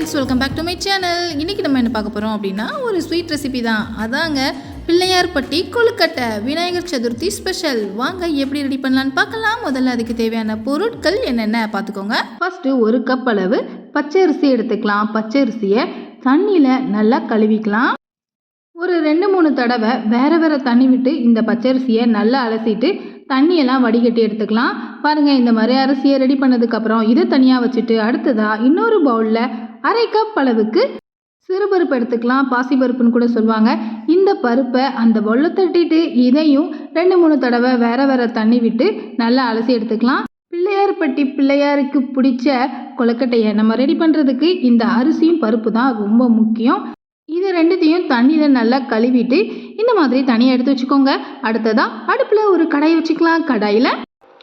Friends, welcome back to my channel. இன்றைக்கி நம்ம என்ன பார்க்க போகிறோம் அப்படின்னா ஒரு ஸ்வீட் ரெசிபி தான். அதாங்க பிள்ளையார்பட்டி கொழுக்கட்டை விநாயகர் சதுர்த்தி ஸ்பெஷல். வாங்க எப்படி ரெடி பண்ணலான்னு பார்க்கலாம். முதல்ல அதுக்கு தேவையான பொருட்கள் என்னென்ன பார்த்துக்கோங்க. ஃபஸ்ட்டு 1 கப் அளவு பச்சரிசி எடுத்துக்கலாம். பச்சரிசியை தண்ணியில் நல்லா கழுவிக்கலாம். ஒரு 2-3 தடவை வேறு தண்ணி விட்டு இந்த பச்சரிசியை நல்லா அலசிட்டு தண்ணியெல்லாம் வடிகட்டி எடுத்துக்கலாம். பாருங்கள், இந்த மாதிரி அரிசியை ரெடி பண்ணதுக்கப்புறம் இதை தனியாக வச்சுட்டு அடுத்ததாக இன்னொரு பவுலில் 1/2 கப் அளவுக்கு சிறுபருப்பு எடுத்துக்கலாம். பாசிப்பருப்புன்னு கூட சொல்லுவாங்க. இந்த பருப்பை அந்த பவுலில் தட்டிட்டு இதையும் 2-3 தடவை வேறு தண்ணி விட்டு நல்லா அலசி எடுத்துக்கலாம். பிள்ளையார்பட்டி பிள்ளையாருக்கு பிடிச்ச கொழுக்கட்டையை நம்ம ரெடி பண்ணுறதுக்கு இந்த அரிசியும் பருப்பு தான் ரொம்ப முக்கியம். இது ரெண்டுத்தையும் தண்ணியில் நல்லா கழுவிட்டு இந்த மாதிரி தனியாக எடுத்து வச்சுக்கோங்க. அடுத்ததாக அடுப்பில் ஒரு கடாய் வச்சுக்கலாம். கடாயில்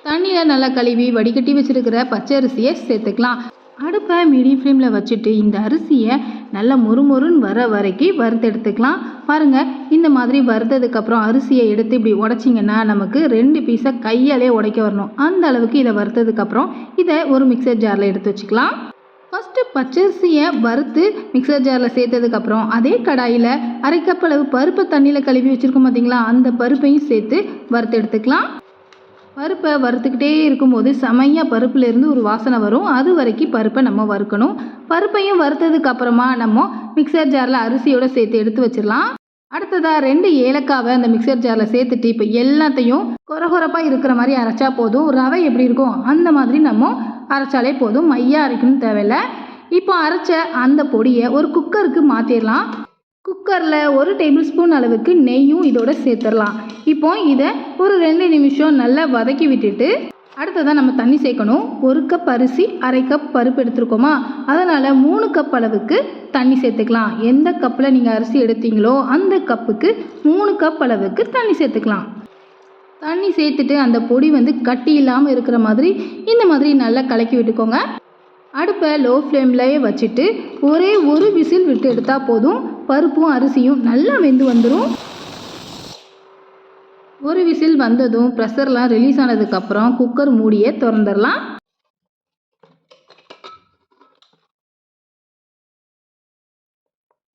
தண்ணியில் நல்லா கழுவி வடிகட்டி வச்சுருக்கிற பச்சை அரிசியை சேர்த்துக்கலாம். அடுப்பை மீடியம் ஃப்ளேமில் வச்சுட்டு இந்த அரிசியை நல்லா மொறுமொறுன்னு வர வரைக்கும் வறுத்து எடுத்துக்கலாம். பாருங்கள், இந்த மாதிரி வறுத்ததுக்கப்புறம் அரிசியை எடுத்து இப்படி உடைச்சிங்கன்னா நமக்கு 2 பீஸை கையாலே உடைக்க வரணும். அந்த அளவுக்கு இதை வறுத்ததுக்கப்புறம் இதை ஒரு மிக்சர் ஜாரில் எடுத்து வச்சுக்கலாம். ஃபஸ்ட்டு பச்சரிசியை வறுத்து மிக்சர் ஜாரில் சேர்த்ததுக்கப்புறம் அதே கடாயில் 1/2 கப் அளவு பருப்பை தண்ணியில் கழுவி வச்சுருக்கோம் பார்த்தீங்களா, அந்த பருப்பையும் சேர்த்து வறுத்து எடுத்துக்கலாம். பருப்பை வறுத்துக்கிட்டே இருக்கும்போது செமையாக பருப்புலேருந்து ஒரு வாசனை வரும். அது வரைக்கும் பருப்பை நம்ம வறுக்கணும். பருப்பையும் வறுத்ததுக்கப்புறமா நம்ம மிக்சர் ஜாரில் அரிசியோடு சேர்த்து எடுத்து வச்சிடலாம். அடுத்ததாக 2 ஏலக்காவை அந்த மிக்சர் ஜாரில் சேர்த்துட்டு இப்போ எல்லாத்தையும் கொரகொரப்பாக இருக்கிற மாதிரி அரைச்சா போதும். ரவை எப்படி இருக்கும் அந்த மாதிரி நம்ம அரைச்சாலே போதும். மையாக அரைக்கணும் தேவையில்லை. இப்போ அரைச்ச அந்த பொடியை ஒரு குக்கருக்கு மாற்றிடலாம். குக்கரில் 1 டேபிள் ஸ்பூன் அளவுக்கு நெய்யும் இதோட சேர்த்துடலாம். இப்போ இதை ஒரு 2 நிமிஷம் நல்லா வதக்கி விட்டுட்டு அடுத்ததாக நம்ம தண்ணி சேர்க்கணும். 1 கப் அரிசி 1/2 கப் பருப்பு எடுத்துருக்கோமா, அதனால் 3 கப் அளவுக்கு தண்ணி சேர்த்துக்கலாம். எந்த கப்பில் நீங்கள் அரிசி எடுத்தீங்களோ அந்த கப்புக்கு 3 கப் அளவுக்கு தண்ணி சேர்த்துக்கலாம். தண்ணி சேர்த்துட்டு அந்த பொடி கட்டி இல்லாமல் இருக்கிற மாதிரி இந்த மாதிரி நல்லா கலக்கி விட்டுக்கோங்க. அடுப்பை லோ ஃப்ளேம்லேயே வச்சுட்டு ஒரே ஒரு விசில் விட்டு எடுத்தால் போதும். பருப்பும் அரிசியும் நல்லா வெந்து வந்துடும். ஒரு விசில் வந்ததும் ப்ரெஷர்லாம் ரிலீஸ் ஆனதுக்கப்புறம் குக்கர் மூடியை திறந்துடலாம்.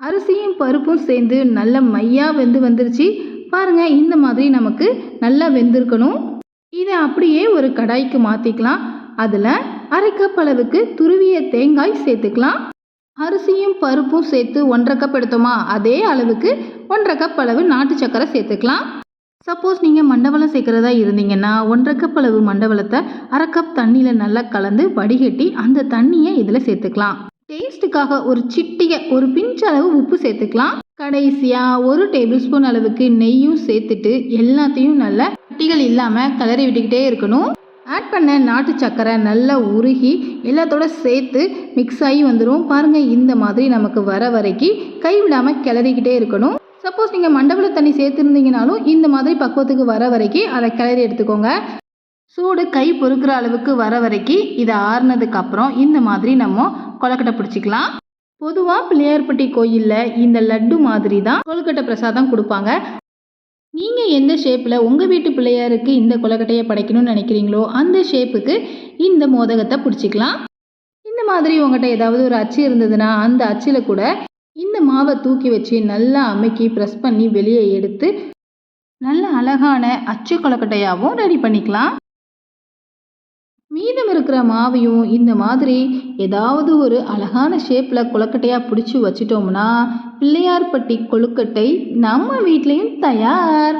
அரிசியும் பருப்பும் சேர்ந்து நல்ல மையாக வந்துருச்சு. பாருங்கள், இந்த மாதிரி நமக்கு நல்லா வெந்திருக்கணும். இதை அப்படியே ஒரு கடாய்க்கு மாற்றிக்கலாம். அதில் 1/2 கப் அளவுக்கு துருவிய தேங்காய் சேர்த்துக்கலாம். அரிசியும் பருப்பும் சேர்த்து 1/2 கப் எடுத்தோமா, அதே அளவுக்கு 1/2 கப் அளவு நாட்டு சக்கரை சேர்த்துக்கலாம். சப்போஸ் நீங்கள் மண்டவளம் சேர்க்குறதா இருந்தீங்கன்னா 1/2 கப் அளவு மண்டவளத்தை 1/2 கப் தண்ணியில் நல்லா கலந்து வடிகட்டி அந்த தண்ணியை இதில் சேர்த்துக்கலாம். டேஸ்ட்டுக்காக ஒரு சிட்டிகை ஒரு பிஞ்ச் அளவு உப்பு சேர்த்துக்கலாம். கடைசியாக 1 டேபிள் ஸ்பூன் அளவுக்கு நெய்யும் சேர்த்துட்டு எல்லாத்தையும் நல்லா கட்டிகள் இல்லாமல் கிளறி விட்டுக்கிட்டே இருக்கணும். ஆட் பண்ண நாட்டு சக்கரை நல்லா உருகி எல்லாத்தோட சேர்த்து மிக்ஸ் ஆகி வந்துடும். பாருங்கள், இந்த மாதிரி நமக்கு வர வரைக்கும் கைவிடாமல் கிளறிக்கிட்டே இருக்கணும். சப்போஸ் நீங்கள் மண்டபல தண்ணி சேர்த்துருந்தீங்கனாலும் இந்த மாதிரி பக்குவத்துக்கு வர வரைக்கும் அதை கிளறி எடுத்துக்கோங்க. சூடு கை பொறுக்கிற அளவுக்கு வர வரைக்கும் இதை ஆறுனதுக்கப்புறம் இந்த மாதிரி நம்ம கொழுக்கட்டை பிடிச்சிக்கலாம். பொதுவாக பிள்ளையார்பட்டி கோயிலில் இந்த லட்டு மாதிரி தான் கொழுக்கட்டை பிரசாதம் கொடுப்பாங்க. நீங்கள் எந்த ஷேப்பில் உங்கள் வீட்டு பிள்ளையாருக்கு இந்த கொழுக்கட்டையை படைக்கணும்னு நினைக்கிறீங்களோ அந்த ஷேப்புக்கு இந்த மோதகத்தை பிடிச்சிக்கலாம். இந்த மாதிரி உங்கள்கிட்ட ஏதாவது ஒரு அச்சு இருந்ததுன்னா அந்த அச்சில் கூட இந்த மாவை தூக்கி வச்சு நல்லா அமுக்கி ப்ரெஸ் பண்ணி வெளியே எடுத்து நல்ல அழகான அச்சு கொழுக்கட்டையாகவும் ரெடி பண்ணிக்கலாம். மீதம் இருக்கிற மாவையும் இந்த மாதிரி ஏதாவது ஒரு அழகான ஷேப்பில் கொழுக்கட்டையாக பிடிச்சி வச்சிட்டோம்னா பிள்ளையார்பட்டி கொழுக்கட்டை நம்ம வீட்லேயும் தயார்.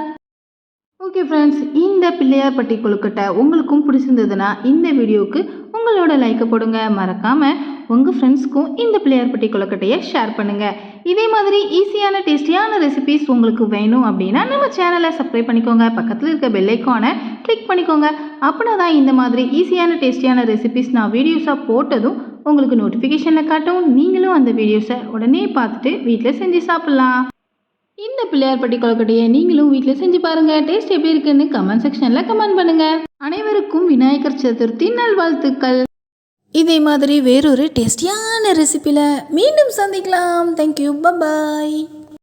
ஓகே ஃப்ரெண்ட்ஸ், இந்த பிள்ளையார்பட்டி கொழுக்கட்டை உங்களுக்கும் பிடிச்சிருந்ததுன்னா இந்த வீடியோவுக்கு உங்களோட லைக்கை போடுங்க. மறக்காமல் உங்கள் ஃப்ரெண்ட்ஸ்க்கும் இந்த பிள்ளையார்பட்டி கொழுக்கட்டையை ஷேர் பண்ணுங்கள். இதே மாதிரி ஈஸியான டேஸ்டியான ரெசிபீஸ் உங்களுக்கு வேணும் அப்படின்னா நம்ம சேனலை சப்ஸ்கிரைப் பண்ணிக்கோங்க. பக்கத்தில் இருக்க பெல் ஐக்கானை கிளிக் பண்ணிக்கோங்க. அப்படின்னா தான் இந்த மாதிரி ஈஸியான டேஸ்டியான ரெசிபீஸ் நான் வீடியோஸாக போட்டதும் உங்களுக்கு நோட்டிஃபிகேஷனில் காட்டும். நீங்களும் அந்த வீடியோஸை உடனே பார்த்துட்டு வீட்டில் செஞ்சு சாப்பிட்லாம். இந்த பிள்ளையார்பட்டி கொழுக்கட்டையை நீங்களும் வீட்டில் செஞ்சு பாருங்கள். டேஸ்ட் எப்படி இருக்குன்னு கமெண்ட் செக்ஷனில் கமெண்ட் பண்ணுங்கள். அனைவருக்கும் விநாயகர் சதுர்த்தி நல்வாழ்த்துக்கள். இதே மாதிரி வேறொரு டேஸ்டியான ரெசிபியில் மீண்டும் சந்திக்கலாம். Thank you, bye bye.